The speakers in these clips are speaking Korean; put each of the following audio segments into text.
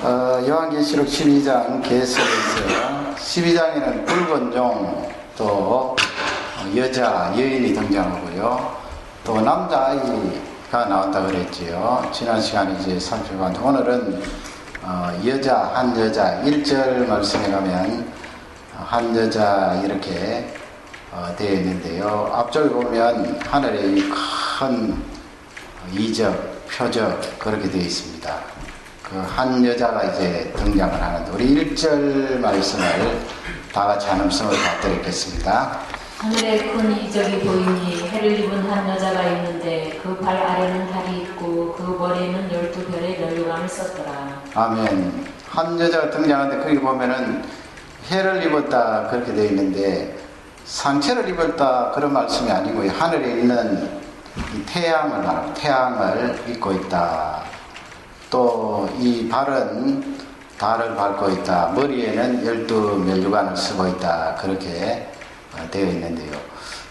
요한계시록 12장 계속해서 12장에는 붉은 용, 또 여자, 여인이 등장하고요. 또 남자아이가 나온다 그랬지요. 지난 시간에 이제 살펴봤는데 오늘은 여자, 한 여자, 1절 말씀에 가면 한 여자 이렇게 되어 있는데요. 앞쪽에 보면 하늘에 큰 이적, 표적 그렇게 되어 있습니다. 그 한 여자가 이제 등장을 하는데 우리 1절 말씀을 다 같이 한 음성을 받들겠습니다. 하늘에 큰 이적이 보이니 해를 입은 한 여자가 있는데 그 발 아래는 달이 있고 그 머리에는 12별의 면류관을 썼더라. 아멘. 한 여자가 등장하는데 거기 보면은 해를 입었다 그렇게 되어 있는데 상처를 입었다 그런 말씀이 아니고요. 하늘에 있는 이 태양을 말합니다. 태양을 입고 있다. 또 이 발은 달을 밟고 있다. 머리에는 12면류관을 쓰고 있다. 그렇게 되어 있는데요.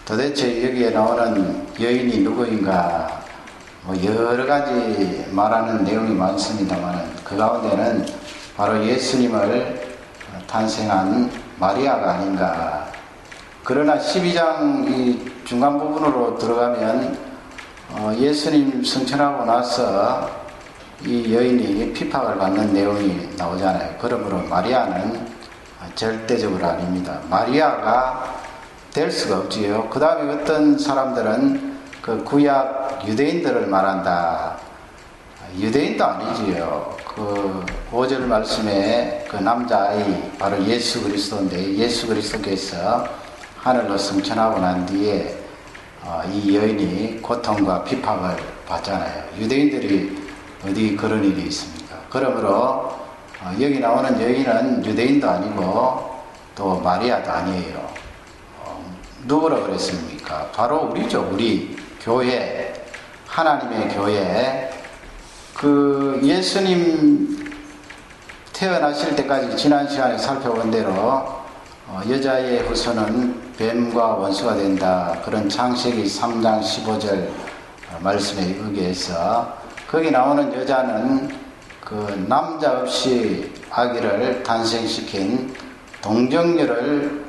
도대체 여기에 나오는 여인이 누구인가? 여러 가지 말하는 내용이 많습니다만 그 가운데는 바로 예수님을 탄생한 마리아가 아닌가. 그러나 12장 이 중간 부분으로 들어가면 예수님 승천하고 나서 이 여인이 핍박을 받는 내용이 나오잖아요. 그러므로 마리아는 절대적으로 아닙니다. 마리아가 될 수가 없지요. 그 다음에 어떤 사람들은 그 구약 유대인들을 말한다. 유대인도 아니지요. 그 5절 말씀에 그 남자아이 바로 예수 그리스도인데 예수 그리스도께서 하늘로 승천하고 난 뒤에 이 여인이 고통과 핍박을 받잖아요. 유대인들이 어디 그런 일이 있습니까? 그러므로 여기 나오는 여인은 유대인도 아니고 또 마리아도 아니에요. 누구라 그랬습니까? 바로 우리죠. 우리 교회, 하나님의 교회. 그 예수님 태어나실 때까지 지난 시간에 살펴본 대로 여자의 후손은 뱀과 원수가 된다. 그런 창세기 3장 15절 말씀에 의거해서 거기 나오는 여자는 그 남자 없이 아기를 탄생시킨 동정녀를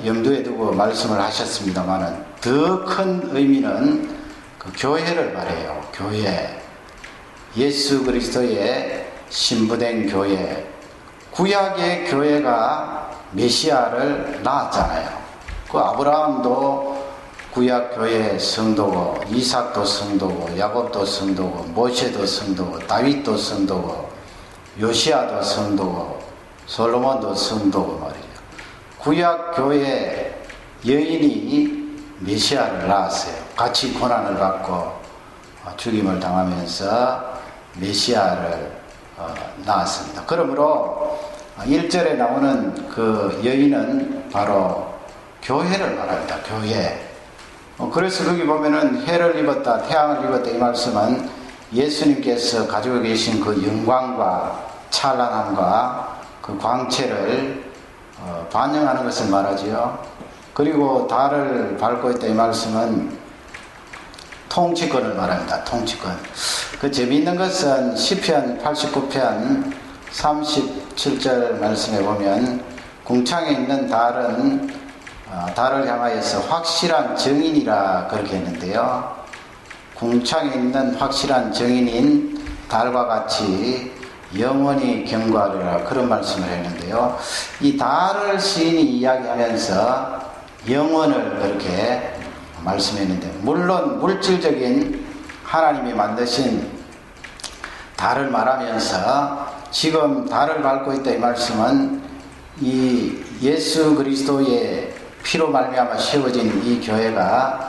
염두에 두고 말씀을 하셨습니다만은 더 큰 의미는 그 교회를 말해요. 교회. 예수 그리스도의 신부된 교회. 구약의 교회가 메시아를 낳았잖아요. 그 아브라함도 구약 교회의 성도고, 이삭도 성도고, 야곱도 성도고, 모세도 성도고, 다윗도 성도고, 요시아도 성도고, 솔로몬도 성도고 말이죠. 구약 교회 여인이 메시아를 낳았어요. 같이 고난을 받고 죽임을 당하면서 메시아를 낳았습니다. 그러므로 1절에 나오는 그 여인은 바로 교회를 말합니다. 교회. 그래서 거기 보면은 해를 입었다, 태양을 입었다 이 말씀은 예수님께서 가지고 계신 그 영광과 찬란함과 그 광채를 반영하는 것을 말하지요. 그리고 달을 밟고 있다 이 말씀은 통치권을 말합니다. 통치권. 그 재미있는 것은 시편 89편 37절 말씀에 보면 궁창에 있는 달은 달을 향하여서 확실한 정인이라 그렇게 했는데요. 궁창에 있는 확실한 정인인 달과 같이 영원히 경고하리라 그런 말씀을 했는데요. 이 달을 시인이 이야기하면서 영원을 그렇게 말씀했는데 물론 물질적인 하나님이 만드신 달을 말하면서 지금 달을 밟고 있다 이 말씀은 이 예수 그리스도의 피로 말미암아 세워진 이 교회가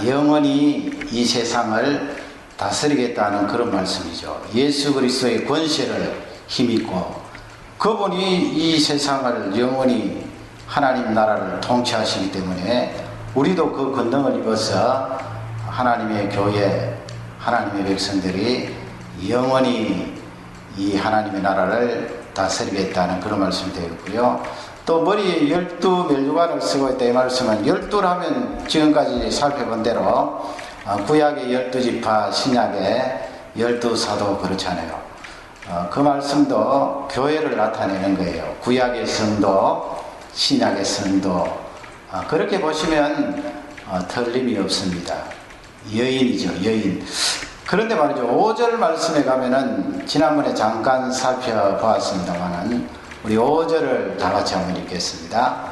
영원히 이 세상을 다스리겠다는 그런 말씀이죠. 예수 그리스도의 권세를 힘입고 그분이 이 세상을 영원히 하나님 나라를 통치하시기 때문에 우리도 그 권능을 입어서 하나님의 교회, 하나님의 백성들이 영원히 이 하나님의 나라를 다스리겠다는 그런 말씀이 되었고요. 또 머리에 12면류관을 쓰고 있다 이 말씀은 12라면 지금까지 살펴본 대로 구약의 12지파, 신약의 12사도 그렇잖아요. 그 말씀도 교회를 나타내는 거예요. 구약의 성도, 신약의 성도. 그렇게 보시면 틀림이 없습니다. 여인이죠, 여인. 그런데 말이죠, 5절 말씀에 가면은 지난번에 잠깐 살펴보았습니다만은 우리 5절을 다 같이 한번 읽겠습니다.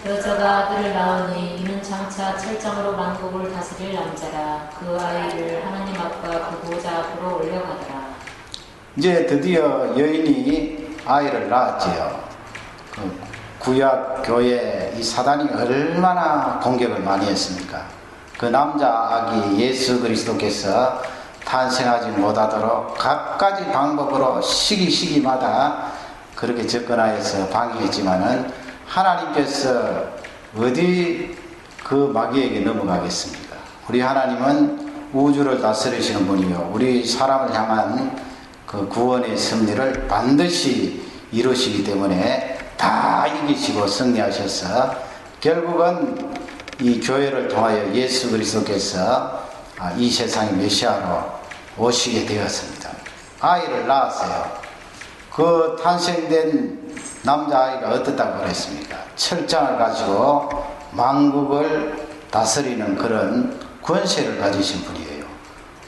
여자가 아들을 낳으니 이는 장차 철장으로 만국을 다스릴 남자라. 그 아이를 하나님 앞과 그 보좌 앞으로 올려가더라. 이제 드디어 여인이 아이를 낳았지요. 그 구약 교회 이 사단이 얼마나 공격을 많이 했습니까? 그 남자 아기 예수 그리스도께서 탄생하지 못하도록 갖가지 방법으로 시기마다 그렇게 접근하여서 방해했지만은 하나님께서 어디 그 마귀에게 넘어가겠습니까? 우리 하나님은 우주를 다스리시는 분이요, 우리 사람을 향한 그 구원의 섭리를 반드시 이루시기 때문에 다 이기시고 승리하셔서 결국은 이 교회를 통하여 예수 그리스도께서 이 세상의 메시아로 오시게 되었습니다. 아이를 낳았어요. 그 탄생된 남자아이가 어떻다고 그랬습니까? 철장을 가지고 만국을 다스리는 그런 권세를 가지신 분이에요.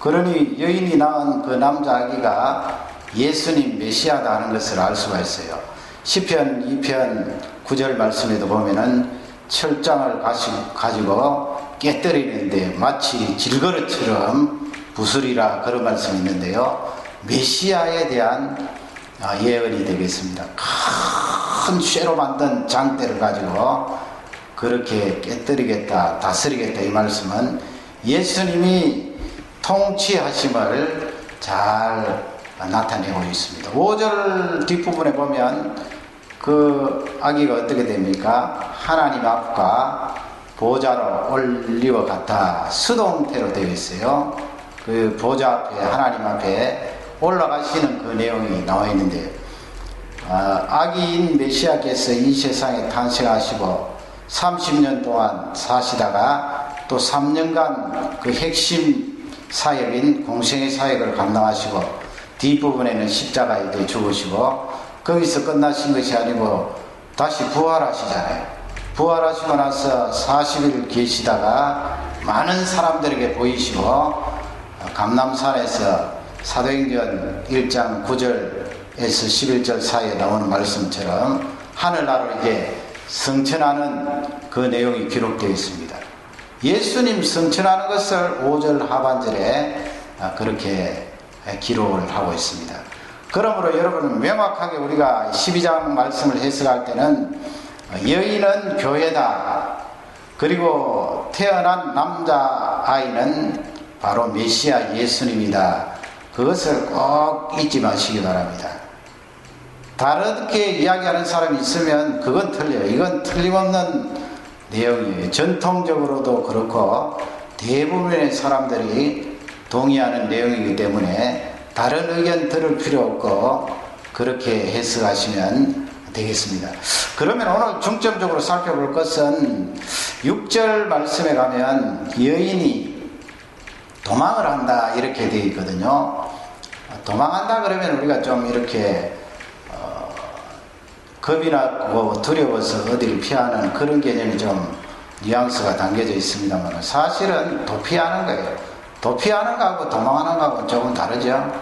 그러니 여인이 낳은 그 남자아기가 예수님 메시아다 하는 것을 알 수가 있어요. 시편 2편 9절 말씀에도 보면은 철장을 가지고 깨뜨리는데 마치 질거릇처럼 부수리라, 그런 말씀이 있는데요. 메시아에 대한 예언이 되겠습니다. 큰 쇠로 만든 장대를 가지고 그렇게 깨뜨리겠다, 다스리겠다, 이 말씀은 예수님이 통치하심을 잘 나타내고 있습니다. 5절 뒷부분에 보면 그 아기가 어떻게 됩니까? 하나님 앞과 보좌로 올리와 같아 수동태로 되어 있어요. 그 보좌 앞에, 하나님 앞에 올라가시는 그 내용이 나와 있는데, 아기인 메시아께서 이 세상에 탄생하시고 30년 동안 사시다가 또 3년간 그 핵심 사역인 공생의 사역을 감당하시고 뒷부분에는 십자가에 죽으시고 거기서 끝나신 것이 아니고 다시 부활하시잖아요. 부활하시고 나서 40일 계시다가 많은 사람들에게 보이시고 감람산에서 사도행전 1장 9절에서 11절 사이에 나오는 말씀처럼 하늘나라로 이제 성천하는 그 내용이 기록되어 있습니다. 예수님 성천하는 것을 5절 하반절에 그렇게 기록을 하고 있습니다. 그러므로 여러분, 명확하게 우리가 12장 말씀을 해석할 때는 여인은 교회다, 그리고 태어난 남자아이는 바로 메시아 예수님이다, 그것을 꼭 잊지 마시기 바랍니다. 다르게 이야기하는 사람이 있으면 그건 틀려요. 이건 틀림없는 내용이에요. 전통적으로도 그렇고 대부분의 사람들이 동의하는 내용이기 때문에 다른 의견 들을 필요 없고 그렇게 해석하시면 되겠습니다. 그러면 오늘 중점적으로 살펴볼 것은 6절 말씀에 가면 여인이 도망을 한다 이렇게 되어 있거든요. 도망한다 그러면 우리가 좀 이렇게 겁이 나고 두려워서 어디를 피하는 그런 개념이 좀 뉘앙스가 담겨져 있습니다만 사실은 도피하는 거예요. 도피하는 거하고 도망하는 거하고는 조금 다르죠.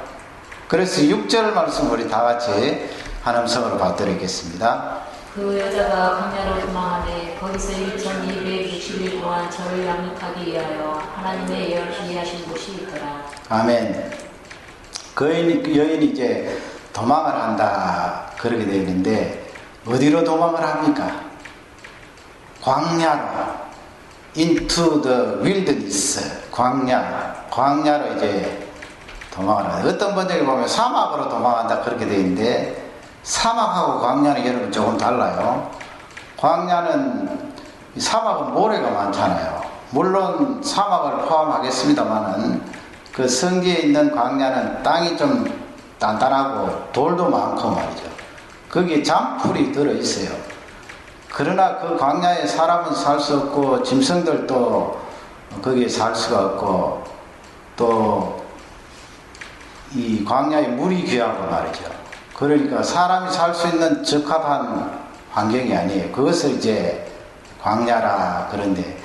그래서 6절 말씀 우리 다 같이 한 음성으로 받들겠습니다. 그 여자가 광야로 도망하되 거기서 1260일 동안 저를 양육하기 위하여 하나님의 예언하신 곳이 있더라. 아멘. 그 여인이 이제 도망을 한다 그렇게 되어 있는데 어디로 도망을 합니까? 광야로, into the wilderness, 광야로 이제 도망을 하는데, 어떤 번역에 보면 사막으로 도망한다 그렇게 되어 있는데 사막하고 광야는 여러분 조금 달라요. 사막은 모래가 많잖아요. 물론 사막을 포함하겠습니다만은 그 성기에 있는 광야는 땅이 좀 단단하고 돌도 많고 말이죠. 거기에 잔풀이 들어있어요. 그러나 그 광야에 사람은 살 수 없고 짐승들도 거기에 살 수가 없고 또 이 광야에 물이 귀하고 말이죠. 그러니까 사람이 살 수 있는 적합한 환경이 아니에요. 그것을 이제 광야라 그런데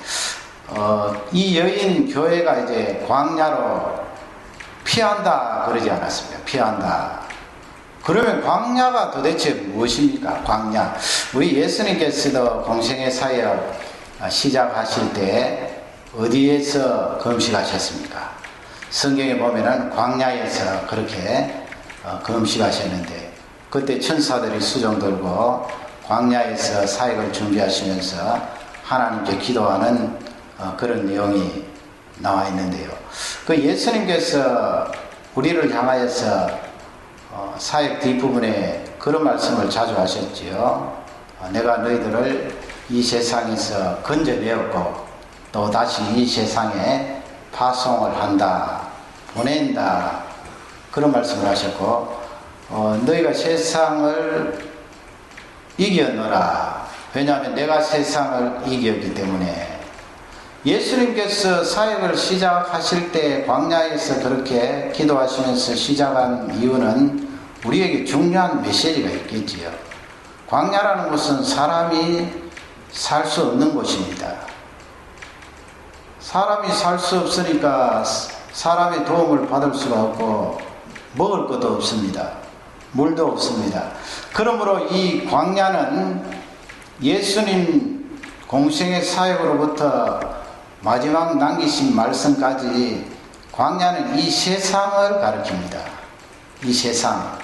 이 여인 교회가 이제 광야로 피한다 그러지 않았습니다. 피한다. 그러면 광야가 도대체 무엇입니까? 광야. 우리 예수님께서도 공생의 사역 시작하실 때 어디에서 금식하셨습니까? 성경에 보면은 광야에서 그렇게 금식하셨는데 그때 천사들이 수종 들고 광야에서 사역을 준비하시면서 하나님께 기도하는 그런 내용이 나와 있는데요. 그 예수님께서 우리를 향하여서 사역 뒷부분에 그런 말씀을 자주 하셨지요. 내가 너희들을 이 세상에서 건져내었고 또 다시 이 세상에 파송을 한다, 보낸다 그런 말씀을 하셨고 너희가 세상을 이겨너라. 왜냐하면 내가 세상을 이겼기 때문에. 예수님께서 사역을 시작하실 때 광야에서 그렇게 기도하시면서 시작한 이유는 우리에게 중요한 메시지가 있겠지요. 광야라는 곳은 사람이 살 수 없는 곳입니다. 사람이 살 수 없으니까 사람의 도움을 받을 수가 없고 먹을 것도 없습니다. 물도 없습니다. 그러므로 이 광야는 예수님 공생의 사역으로부터 마지막 남기신 말씀까지 광야는 이 세상을 가리킵니다. 이 세상.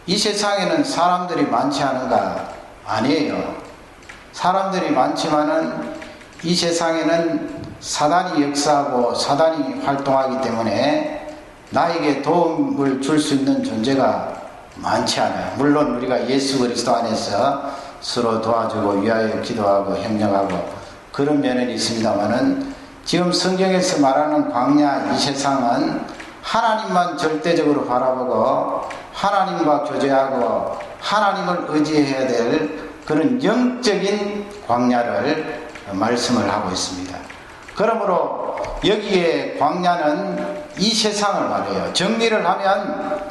이 세상에는 사람들이 많지 않은가? 아니에요. 사람들이 많지만은 이 세상에는 사단이 역사하고 사단이 활동하기 때문에 나에게 도움을 줄 수 있는 존재가 많지 않아요. 물론 우리가 예수 그리스도 안에서 서로 도와주고 위하여 기도하고 협력하고 그런 면은 있습니다만은 지금 성경에서 말하는 광야 이 세상은 하나님만 절대적으로 바라보고 하나님과 교제하고 하나님을 의지해야 될 그런 영적인 광야를 말씀을 하고 있습니다. 그러므로 여기에 광야는 이 세상을 말해요. 정리를 하면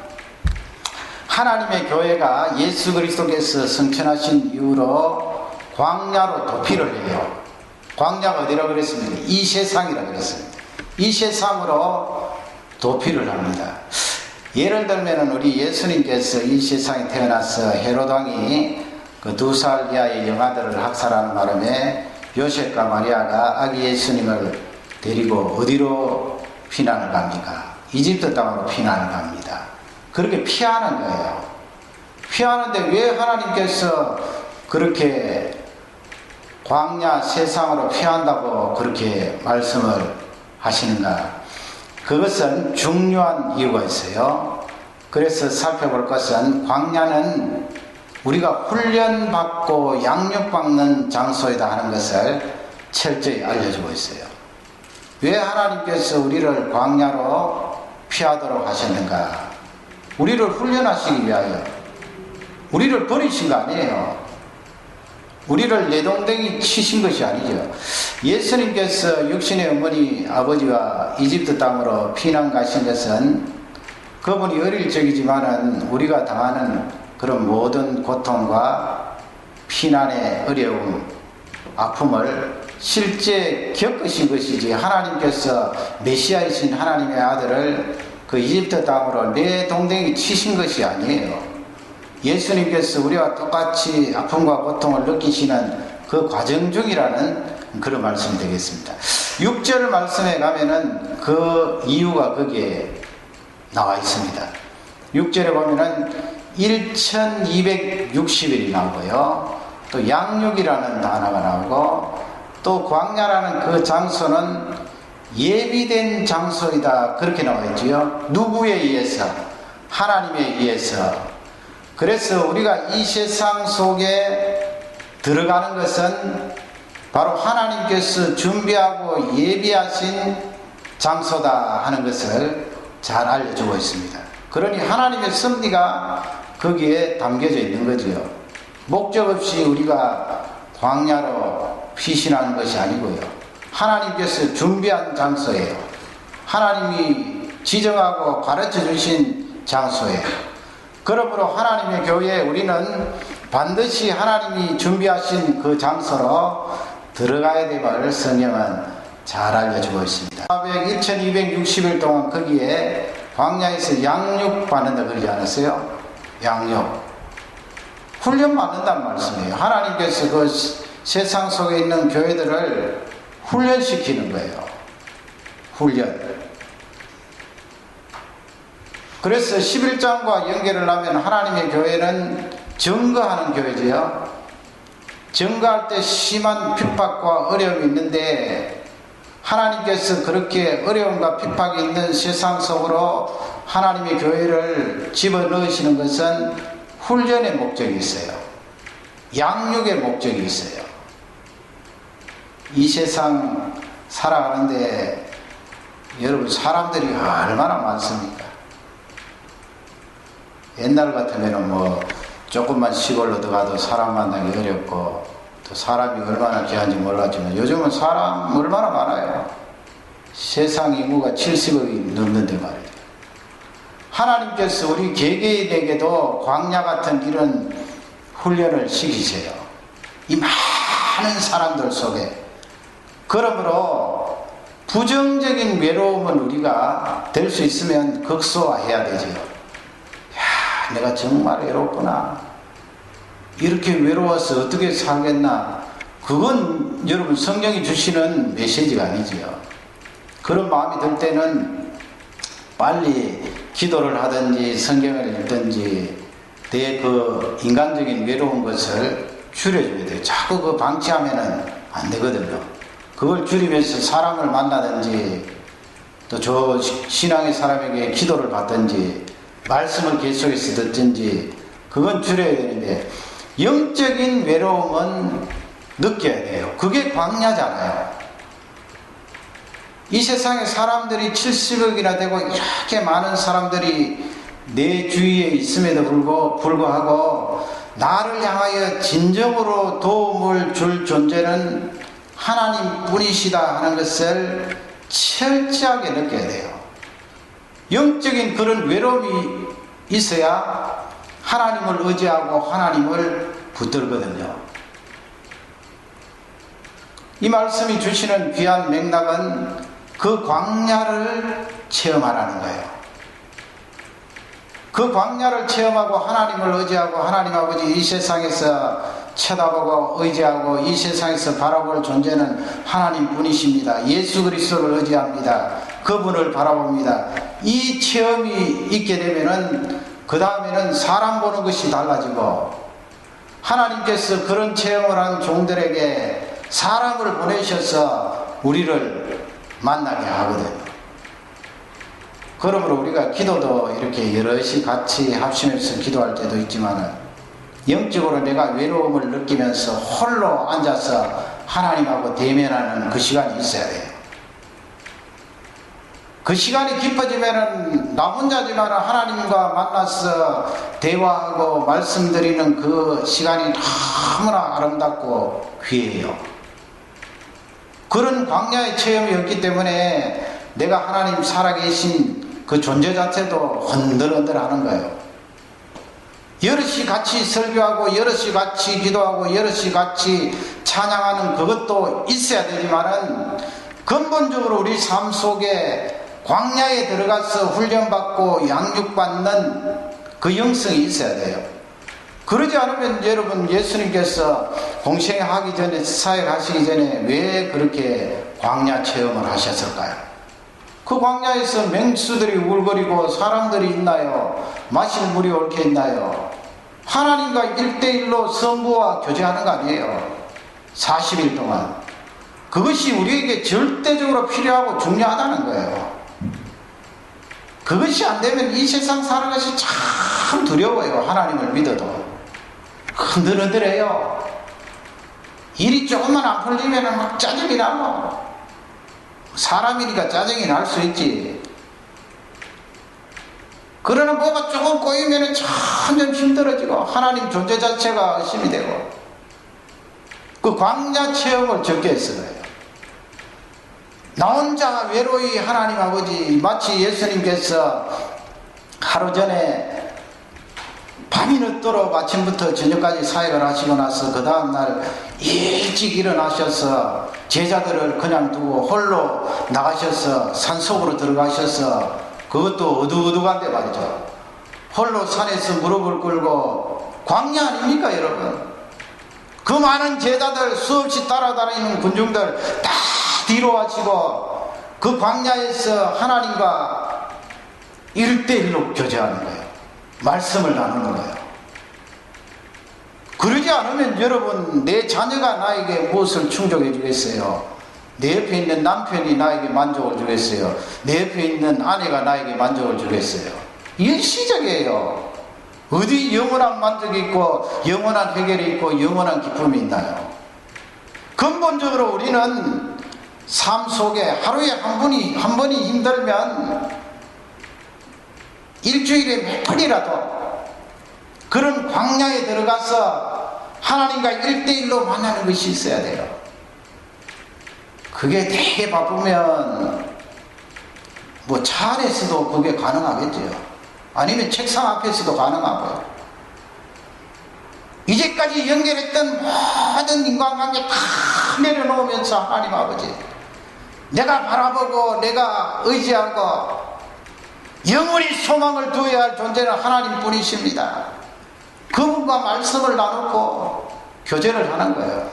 하나님의 교회가 예수 그리스도께서 성천하신 이후로 광야로 도피를 해요. 광야가 어디라고 그랬습니까? 이 세상이라고 그랬습니다. 이 세상으로 도피를 합니다. 예를 들면 우리 예수님께서 이 세상에 태어나서 헤롯 왕이 그 2살 이하의 영아들을 학살하는 바람에 요셉과 마리아가 아기 예수님을 데리고 어디로 피난을 갑니까? 이집트 땅으로 피난을 갑니다. 그렇게 피하는 거예요. 피하는데 왜 하나님께서 그렇게 광야 세상으로 피한다고 그렇게 말씀을 하시는가? 그것은 중요한 이유가 있어요. 그래서 살펴볼 것은 광야는 우리가 훈련받고 양육받는 장소이다 하는 것을 철저히 알려주고 있어요. 왜 하나님께서 우리를 광야로 피하도록 하셨는가? 우리를 훈련하시기 위하여. 우리를 버리신 거 아니에요. 우리를 내동댕이 치신 것이 아니죠. 예수님께서 육신의 어머니 아버지와 이집트 땅으로 피난 가신 것은 그분이 어릴 적이지만은 우리가 당하는 그런 모든 고통과 피난의 어려움, 아픔을 실제 겪으신 것이지 하나님께서 메시아이신 하나님의 아들을 그 이집트 땅으로 내동댕이 치신 것이 아니에요. 예수님께서 우리와 똑같이 아픔과 고통을 느끼시는 그 과정 중이라는 그런 말씀이 되겠습니다. 6절 말씀에 가면은 그 이유가 거기에 나와 있습니다. 6절에 보면은 1260일이 나오고요. 또 양육이라는 단어가 나오고 또 광야라는 그 장소는 예비된 장소이다 그렇게 나와 있지요. 누구에 의해서? 하나님에 의해서. 그래서 우리가 이 세상 속에 들어가는 것은 바로 하나님께서 준비하고 예비하신 장소다 하는 것을 잘 알려주고 있습니다. 그러니 하나님의 섭리가 거기에 담겨져 있는 거죠. 목적 없이 우리가 광야로 피신하는 것이 아니고요. 하나님께서 준비한 장소예요. 하나님이 지정하고 가르쳐 주신 장소예요. 그러므로 하나님의 교회에 우리는 반드시 하나님이 준비하신 그 장소로 들어가야 됨을 성경은 잘 알려주고 있습니다. 1260일 동안 거기에 광야에서 양육받는다 그러지 않았어요? 양육. 훈련 받는다는 말씀이에요. 하나님께서 그 세상 속에 있는 교회들을 훈련시키는 거예요. 훈련. 그래서 11장과 연결을 하면 하나님의 교회는 증거하는 교회지요. 증거할 때 심한 핍박과 어려움이 있는데 하나님께서 그렇게 어려움과 핍박이 있는 세상 속으로 하나님의 교회를 집어넣으시는 것은 훈련의 목적이 있어요. 양육의 목적이 있어요. 이 세상 살아가는데 여러분 사람들이 얼마나 많습니까? 옛날 같으면 뭐 조금만 시골로 들어가도 사람 만나기 어렵고 또 사람이 얼마나 귀한지 몰랐지만 요즘은 사람 얼마나 많아요. 세상 인구가 70억이 넘는데 말이에요. 하나님께서 우리 개개인에게도 광야 같은 이런 훈련을 시키세요. 이 많은 사람들 속에. 그러므로 부정적인 외로움은 우리가 될 수 있으면 극소화해야 되지요. 야, 내가 정말 외롭구나. 이렇게 외로워서 어떻게 살겠나. 그건 여러분 성경이 주시는 메시지가 아니지요. 그런 마음이 들 때는 빨리 기도를 하든지 성경을 읽든지 내 그 인간적인 외로운 것을 줄여줘야 돼요. 자꾸 그 방치하면은 안 되거든요. 그걸 줄이면서 사람을 만나든지 또 저 신앙의 사람에게 기도를 받든지 말씀을 계속해서 듣든지 그건 줄여야 되는데 영적인 외로움은 느껴야 돼요. 그게 광야잖아요. 이 세상에 사람들이 70억이나 되고 이렇게 많은 사람들이 내 주위에 있음에도 불구하고 나를 향하여 진정으로 도움을 줄 존재는 하나님 뿐이시다 하는 것을 철저하게 느껴야 돼요. 영적인 그런 외로움이 있어야 하나님을 의지하고 하나님을 붙들거든요. 이 말씀이 주시는 귀한 맥락은 그 광야를 체험하라는 거예요. 그 광야를 체험하고 하나님을 의지하고 하나님 아버지 이 세상에서 쳐다보고 의지하고 이 세상에서 바라볼 존재는 하나님 뿐이십니다. 예수 그리스도를 의지합니다. 그분을 바라봅니다. 이 체험이 있게 되면은 그 다음에는 사람 보는 것이 달라지고 하나님께서 그런 체험을 한 종들에게 사람을 보내셔서 우리를 만나게 하거든요. 그러므로 우리가 기도도 이렇게 여럿이 같이 합심해서 기도할 때도 있지만 영적으로 내가 외로움을 느끼면서 홀로 앉아서 하나님하고 대면하는 그 시간이 있어야 돼요. 그 시간이 깊어지면은 나 혼자지만 하나님과 만나서 대화하고 말씀드리는 그 시간이 너무나 아름답고 귀해요. 그런 광야의 체험이었기 때문에 내가 하나님 살아계신 그 존재 자체도 흔들흔들 하는 거예요. 여럿이 같이 설교하고 여럿이 같이 기도하고 여럿이 같이 찬양하는 그것도 있어야 되지만은 근본적으로 우리 삶 속에 광야에 들어가서 훈련받고 양육받는 그 영성이 있어야 돼요. 그러지 않으면 여러분 예수님께서 공생하기 전에 사역하시기 전에 왜 그렇게 광야 체험을 하셨을까요? 그 광야에서 맹수들이 울거리고 사람들이 있나요? 마실 물이 옳게 있나요? 하나님과 1대1로 성부와 교제하는 거 아니에요. 40일 동안. 그것이 우리에게 절대적으로 필요하고 중요하다는 거예요. 그것이 안 되면 이 세상 사는 것이 참 두려워요. 하나님을 믿어도. 흔들흔들해요. 일이 조금만 안 풀리면 막 짜증이 나고. 사람이니까 짜증이 날 수 있지. 그러나 뭐가 조금 꼬이면 점점 힘들어지고 하나님 존재 자체가 의심이 되고 그 광야 체험을 적게 했어요. 나 혼자 외로이 하나님 아버지, 마치 예수님께서 하루 전에 밤이 늦도록 아침부터 저녁까지 사역을 하시고 나서 그 다음날 일찍 일어나셔서 제자들을 그냥 두고 홀로 나가셔서 산속으로 들어가셔서, 그것도 어두어두한데 말이죠, 홀로 산에서 무릎을 꿇고, 광야 아닙니까 여러분? 그 많은 제자들, 수없이 따라다니는 군중들 다 뒤로 하시고 그 광야에서 하나님과 1대1로 교제하는 거예요. 말씀을 나누는 거예요. 그러지 않으면 여러분, 내 자녀가 나에게 무엇을 충족해 주겠어요? 내 옆에 있는 남편이 나에게 만족을 주겠어요? 내 옆에 있는 아내가 나에게 만족을 주겠어요? 일시적이에요. 어디 영원한 만족이 있고 영원한 해결이 있고 영원한 기쁨이 있나요? 근본적으로 우리는 삶 속에 하루에 한 번이 힘들면 일주일에 몇 번이라도 그런 광야에 들어가서 하나님과 1대1로 만나는 것이 있어야 돼요. 그게 되게 바쁘면 뭐 차 안에서도 그게 가능하겠죠. 아니면 책상 앞에서도 가능하고요. 이제까지 연결했던 모든 인간관계 다 내려놓으면서 하나님 아버지, 내가 바라보고 내가 의지하고 영원히 소망을 두어야 할 존재는 하나님 뿐이십니다. 그분과 말씀을 나누고 교제를 하는 거예요.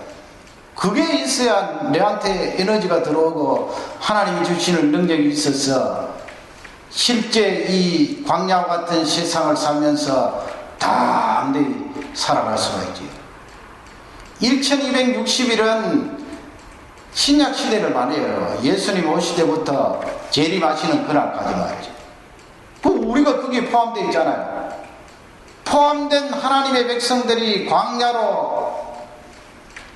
그게 있어야 내한테 에너지가 들어오고 하나님이 주시는 능력이 있어서 실제 이 광야와 같은 세상을 살면서 담대히 살아갈 수가 있지요. 1260일은 신약 시대를 말해요. 예수님 오실 때부터 재림하시는 그날까지 말이죠. 우리가 거기에 포함되어 있잖아요. 포함된 하나님의 백성들이 광야로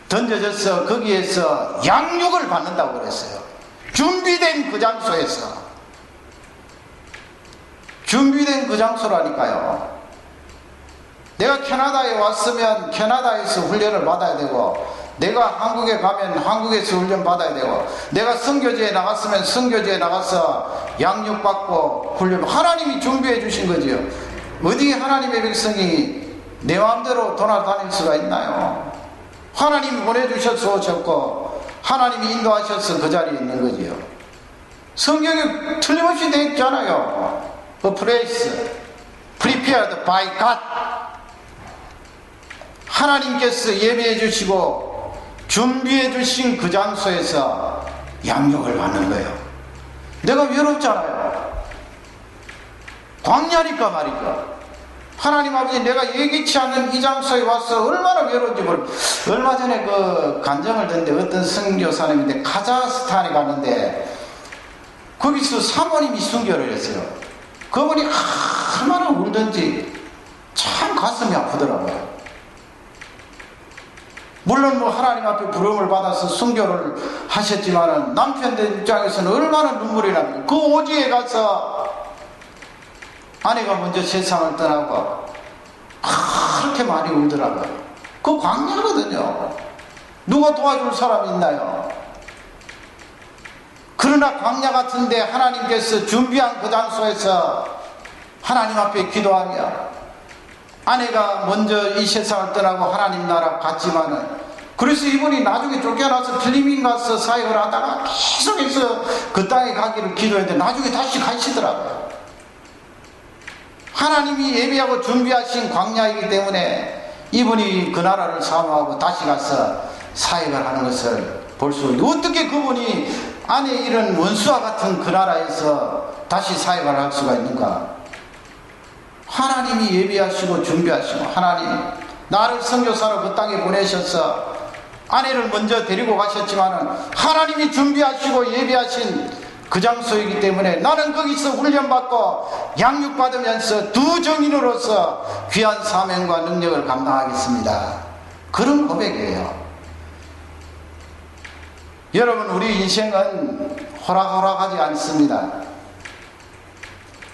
던져져서 거기에서 양육을 받는다고 그랬어요. 준비된 그 장소에서. 준비된 그 장소라니까요. 내가 캐나다에 왔으면 캐나다에서 훈련을 받아야 되고, 내가 한국에 가면 한국에서 훈련 받아야 되고, 내가 선교지에 나갔으면 선교지에 나가서 양육받고 훈련, 하나님이 준비해 주신 거지요. 어디 하나님의 백성이 내 마음대로 돌아다닐 수가 있나요? 하나님이 보내주셔서 오셨고 하나님이 인도하셔서 그 자리에 있는 거지요. 성경에 틀림없이 되어 있잖아요. A place prepared by God. 하나님께서 예비해 주시고 준비해 주신 그 장소에서 양육을 받는 거예요. 내가 외롭잖아요. 광야니까 말이죠. 하나님 아버지, 내가 예기치 않은 이 장소에 와서 얼마나 외로운지 모르겠어요. 얼마 전에 그 간정을 듣는데 어떤 선교사님인데 카자흐스탄에 갔는데 거기서 사모님이 순교를 했어요. 그분이 얼마나 울던지 참 가슴이 아프더라고요. 물론 뭐 하나님 앞에 부름을 받아서 순교를 하셨지만 남편들 입장에서는 얼마나 눈물이 납니까? 그 오지에 가서 아내가 먼저 세상을 떠나고 그렇게 많이 울더라고요. 그 광야거든요. 누가 도와줄 사람이 있나요? 그러나 광야 같은데 하나님께서 준비한 그 장소에서 하나님 앞에 기도하며, 아내가 먼저 이 세상을 떠나고 하나님 나라 갔지만은, 그래서 이분이 나중에 쫓겨나서 필리핀 가서 사역을 하다가 계속해서 그 땅에 가기를 기도했는데 나중에 다시 가시더라고요. 하나님이 예비하고 준비하신 광야이기 때문에 이분이 그 나라를 사모하고 다시 가서 사역을 하는 것을 볼 수 있는데, 어떻게 그분이 아내 이런 원수와 같은 그 나라에서 다시 사역을 할 수가 있는가? 하나님이 예비하시고 준비하시고, 하나님 나를 선교사로 그 땅에 보내셔서 아내를 먼저 데리고 가셨지만 하나님이 준비하시고 예비하신 그 장소이기 때문에 나는 거기서 훈련받고 양육받으면서 두 정인으로서 귀한 사명과 능력을 감당하겠습니다. 그런 고백이에요. 여러분, 우리 인생은 호락호락하지 않습니다.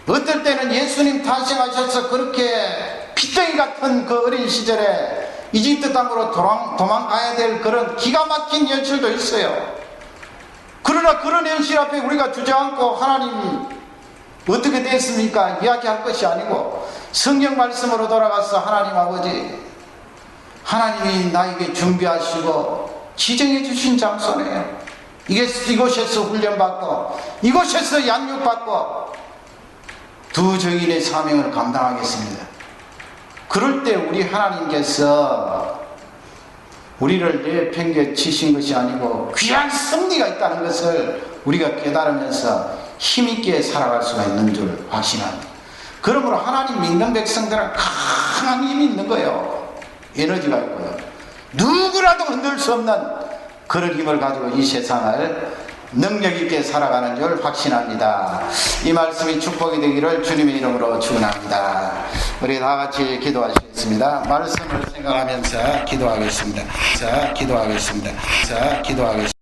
어떨 때는 예수님 탄생하셔서 그렇게 피덩이 같은 그 어린 시절에 이집트 땅으로 도망가야 될 그런 기가 막힌 연출도 있어요. 그러나 그런 현실 앞에 우리가 주저앉고 하나님이 어떻게 됐습니까? 이야기할 것이 아니고 성경 말씀으로 돌아가서 하나님 아버지, 하나님이 나에게 준비하시고 지정해 주신 장소네요. 이곳에서 훈련받고 이곳에서 양육받고 두 증인의 사명을 감당하겠습니다. 그럴 때 우리 하나님께서 우리를 내팽개치신 것이 아니고 귀한 승리가 있다는 것을 우리가 깨달으면서 힘있게 살아갈 수가 있는 줄 확신합니다. 그러므로 하나님 믿는 백성들은 강한 힘이 있는 거예요. 에너지가 있고요. 누구라도 흔들 수 없는 그런 힘을 가지고 이 세상을 능력 있게 살아가는 줄 확신합니다. 이 말씀이 축복이 되기를 주님의 이름으로 축원합니다. 우리 다 같이 기도하시겠습니다. 말씀을 생각하면서 기도하겠습니다. 기도하겠습니다.